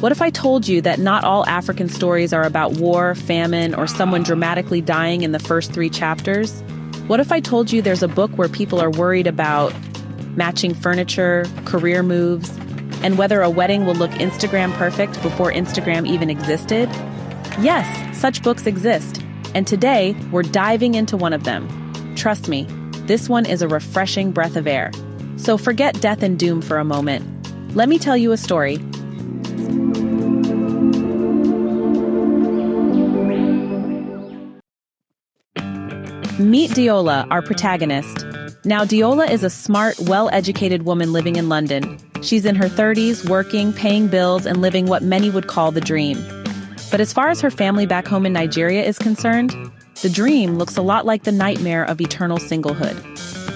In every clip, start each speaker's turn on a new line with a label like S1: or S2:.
S1: What if I told you that not all African stories are about war, famine, or someone dramatically dying in the first 3 chapters? What if I told you there's a book where people are worried about matching furniture, career moves, and whether a wedding will look Instagram perfect before Instagram even existed? Yes, such books exist, and today we're diving into one of them. Trust me, this one is a refreshing breath of air. So forget death and doom for a moment. Let me tell you a story. Meet Deola, our protagonist. Now, Deola is a smart, well-educated woman living in London. She's in her 30s, working, paying bills, and living what many would call the dream. But as far as her family back home in Nigeria is concerned, the dream looks a lot like the nightmare of eternal singlehood.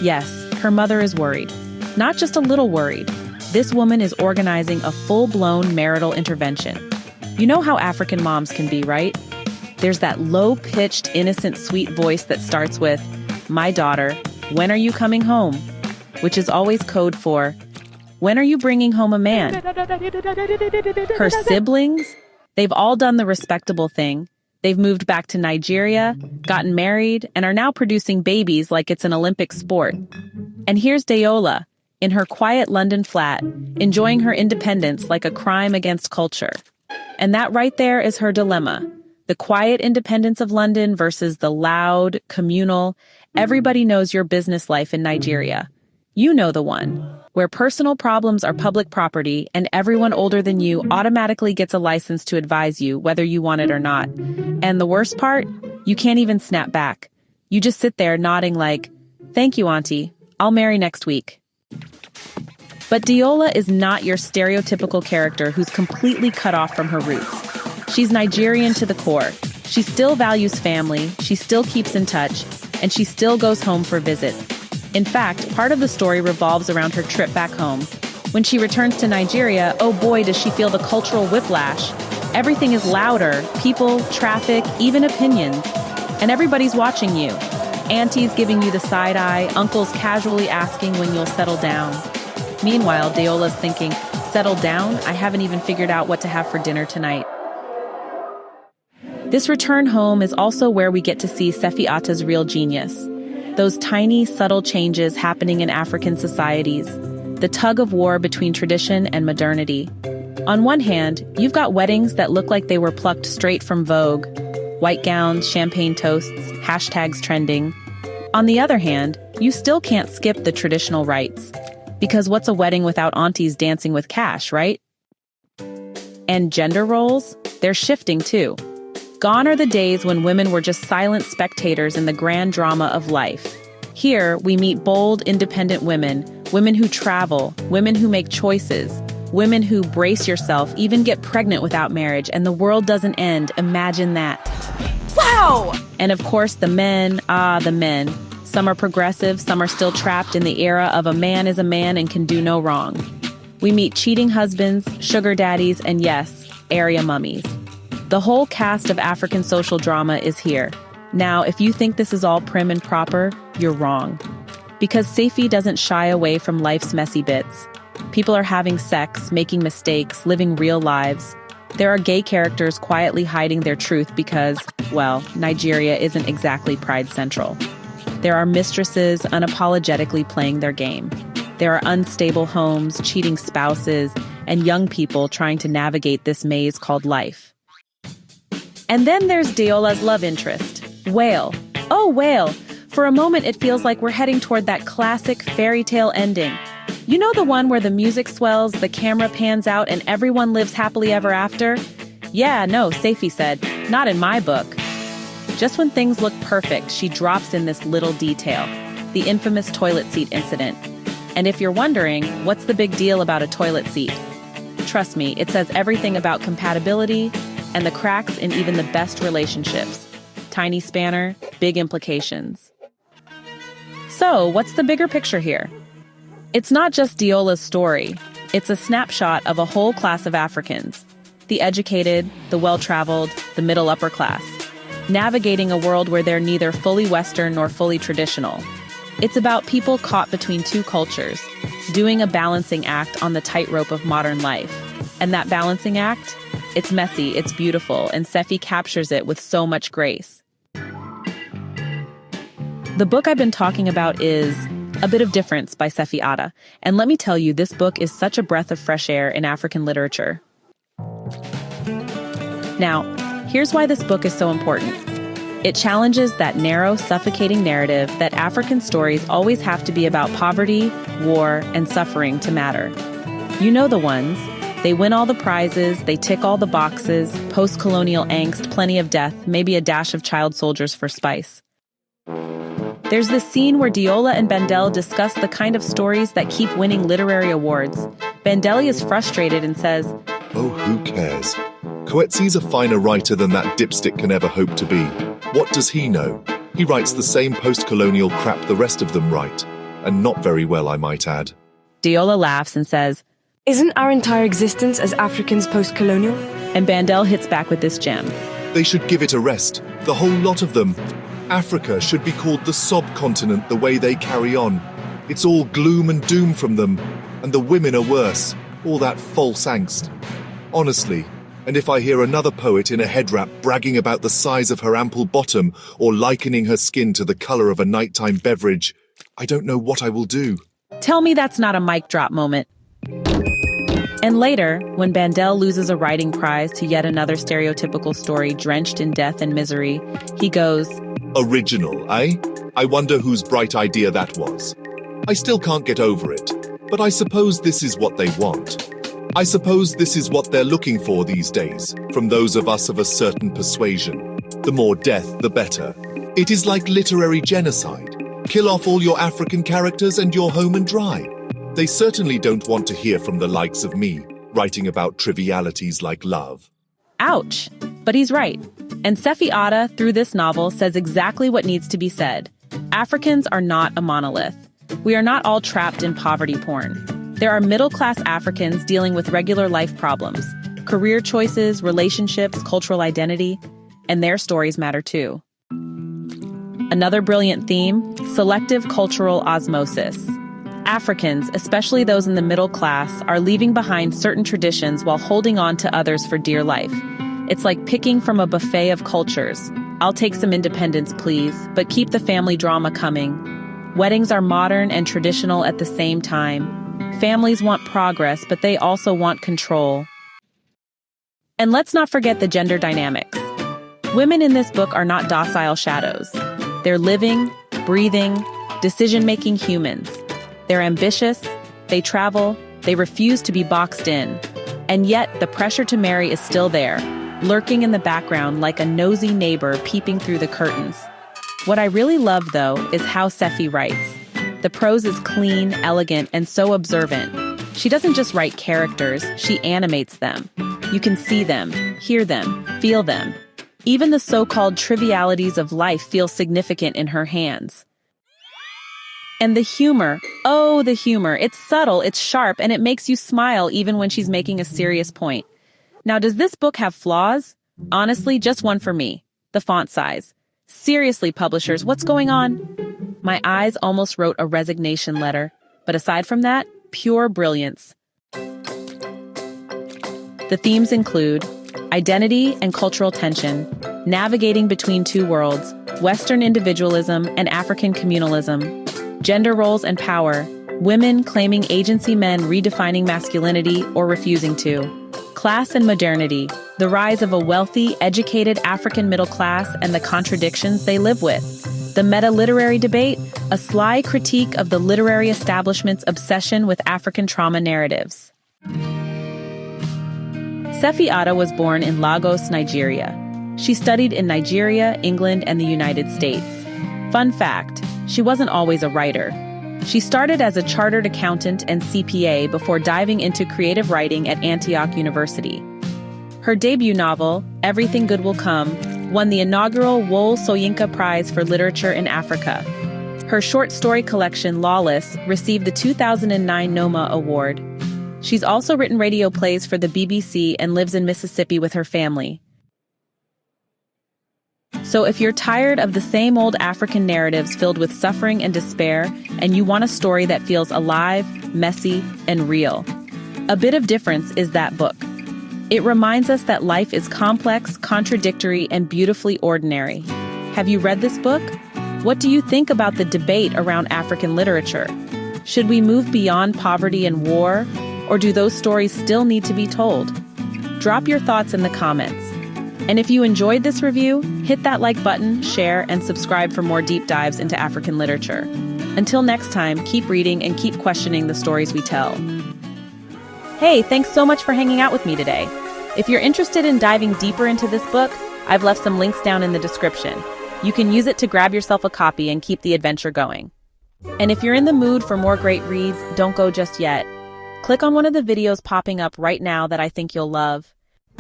S1: Yes, her mother is worried. Not just a little worried. This woman is organizing a full-blown marital intervention. You know how African moms can be, right? There's that low-pitched, innocent, sweet voice that starts with, "My daughter, when are you coming home?" Which is always code for, "When are you bringing home a man?" Her siblings? They've all done the respectable thing. They've moved back to Nigeria, gotten married, and are now producing babies like it's an Olympic sport. And here's Deola, in her quiet London flat, enjoying her independence like a crime against culture. And that right there is her dilemma. The quiet independence of London versus the loud, communal, everybody knows your business life in Nigeria. You know the one, where personal problems are public property and everyone older than you automatically gets a license to advise you whether you want it or not. And the worst part, you can't even snap back. You just sit there nodding like, "Thank you, Auntie. I'll marry next week." But Deola is not your stereotypical character who's completely cut off from her roots. She's Nigerian to the core. She still values family, she still keeps in touch, and she still goes home for visits. In fact, part of the story revolves around her trip back home. When she returns to Nigeria, oh boy, does she feel the cultural whiplash. Everything is louder, people, traffic, even opinions. And everybody's watching you. Aunties giving you the side eye, uncles casually asking when you'll settle down. Meanwhile, Deola's thinking, settle down? I haven't even figured out what to have for dinner tonight. This return home is also where we get to see Sefi Atta's real genius. Those tiny, subtle changes happening in African societies. The tug of war between tradition and modernity. On one hand, you've got weddings that look like they were plucked straight from Vogue. White gowns, champagne toasts, hashtags trending. On the other hand, you still can't skip the traditional rites. Because what's a wedding without aunties dancing with cash, right? And gender roles? They're shifting too. Gone are the days when women were just silent spectators in the grand drama of life. Here, we meet bold, independent women, women who travel, women who make choices, women who, brace yourself, even get pregnant without marriage, and the world doesn't end. Imagine that.
S2: Wow!
S1: And of course, the men, the men. Some are progressive, some are still trapped in the era of a man is a man and can do no wrong. We meet cheating husbands, sugar daddies, and yes, area mummies. The whole cast of African social drama is here. Now, if you think this is all prim and proper, you're wrong. Because Sefi doesn't shy away from life's messy bits. People are having sex, making mistakes, living real lives. There are gay characters quietly hiding their truth because, well, Nigeria isn't exactly Pride Central. There are mistresses unapologetically playing their game. There are unstable homes, cheating spouses, and young people trying to navigate this maze called life. And then there's Deola's love interest, Whale. Oh, Whale! For a moment it feels like we're heading toward that classic fairy tale ending. You know the one where the music swells, the camera pans out, and everyone lives happily ever after? Yeah, no, Sefi said, not in my book. Just when things look perfect, she drops in this little detail, the infamous toilet seat incident. And if you're wondering, what's the big deal about a toilet seat? Trust me, it says everything about compatibility and the cracks in even the best relationships. Tiny spanner, big implications. So, what's the bigger picture here? It's not just Deola's story. It's a snapshot of a whole class of Africans. The educated, the well-traveled, the middle-upper class. Navigating a world where they're neither fully Western nor fully traditional. It's about people caught between two cultures, doing a balancing act on the tightrope of modern life. And that balancing act? It's messy, it's beautiful, and Sefi captures it with so much grace. The book I've been talking about is A Bit of Difference by Sefi Atta. And let me tell you, this book is such a breath of fresh air in African literature. Now, here's why this book is so important. It challenges that narrow, suffocating narrative that African stories always have to be about poverty, war, and suffering to matter. You know the ones. They win all the prizes, they tick all the boxes, post-colonial angst, plenty of death, maybe a dash of child soldiers for spice. There's this scene where Deola and Bandel discuss the kind of stories that keep winning literary awards. Bandeli is frustrated and says,
S2: "Oh, who cares? Coetzee's a finer writer than that dipstick can ever hope to be. What does he know? He writes the same post-colonial crap the rest of them write. And not very well, I might add."
S1: Deola laughs and says,
S3: "Isn't our entire existence as Africans post-colonial?"
S1: And Bandel hits back with this gem.
S2: "They should give it a rest, the whole lot of them. Africa should be called the Sob Continent the way they carry on. It's all gloom and doom from them, and the women are worse, all that false angst. Honestly, and if I hear another poet in a head wrap bragging about the size of her ample bottom or likening her skin to the color of a nighttime beverage, I don't know what I will do."
S1: Tell me that's not a mic drop moment. And later, when Bandel loses a writing prize to yet another stereotypical story drenched in death and misery, he goes,
S2: "Original, eh? I wonder whose bright idea that was. I still can't get over it, but I suppose this is what they want. I suppose this is what they're looking for these days, from those of us of a certain persuasion. The more death, the better. It is like literary genocide. Kill off all your African characters and you're home and dry. They certainly don't want to hear from the likes of me, writing about trivialities like love."
S1: Ouch! But he's right. And Sefi Atta, through this novel, says exactly what needs to be said. Africans are not a monolith. We are not all trapped in poverty porn. There are middle-class Africans dealing with regular life problems, career choices, relationships, cultural identity, and their stories matter too. Another brilliant theme, selective cultural osmosis. Africans, especially those in the middle class, are leaving behind certain traditions while holding on to others for dear life. It's like picking from a buffet of cultures. I'll take some independence, please, but keep the family drama coming. Weddings are modern and traditional at the same time. Families want progress, but they also want control. And let's not forget the gender dynamics. Women in this book are not docile shadows. They're living, breathing, decision-making humans. They're ambitious, they travel, they refuse to be boxed in. And yet, the pressure to marry is still there, lurking in the background like a nosy neighbor peeping through the curtains. What I really love, though, is how Sefi writes. The prose is clean, elegant, and so observant. She doesn't just write characters, she animates them. You can see them, hear them, feel them. Even the so-called trivialities of life feel significant in her hands. And the humor, oh, the humor. It's subtle, it's sharp, and it makes you smile even when she's making a serious point. Now, does this book have flaws? Honestly, just one for me. The font size. Seriously, publishers, what's going on? My eyes almost wrote a resignation letter. But aside from that, pure brilliance. The themes include identity and cultural tension, navigating between two worlds, Western individualism and African communalism, gender roles and power, women claiming agency, men redefining masculinity or refusing to, class and modernity, the rise of a wealthy, educated African middle class and the contradictions they live with, the meta-literary debate, a sly critique of the literary establishment's obsession with African trauma narratives. Sefi Atta was born in Lagos, Nigeria. She studied in Nigeria, England, and the United States. Fun fact, she wasn't always a writer. She started as a chartered accountant and CPA before diving into creative writing at Antioch University. Her debut novel, Everything Good Will Come, won the inaugural Wole Soyinka Prize for Literature in Africa. Her short story collection, Lawless, received the 2009 Noma Award. She's also written radio plays for the BBC and lives in Mississippi with her family. So if you're tired of the same old African narratives filled with suffering and despair, and you want a story that feels alive, messy, and real, A Bit of Difference is that book. It reminds us that life is complex, contradictory, and beautifully ordinary. Have you read this book? What do you think about the debate around African literature? Should we move beyond poverty and war, or do those stories still need to be told? Drop your thoughts in the comments. And if you enjoyed this review, hit that like button, share, and subscribe for more deep dives into African literature. Until next time, keep reading and keep questioning the stories we tell. Hey, thanks so much for hanging out with me today. If you're interested in diving deeper into this book, I've left some links down in the description. You can use it to grab yourself a copy and keep the adventure going. And if you're in the mood for more great reads, don't go just yet. Click on one of the videos popping up right now that I think you'll love.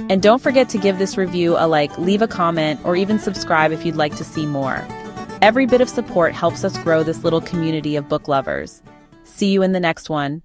S1: And don't forget to give this review a like, leave a comment, or even subscribe if you'd like to see more. Every bit of support helps us grow this little community of book lovers. See you in the next one.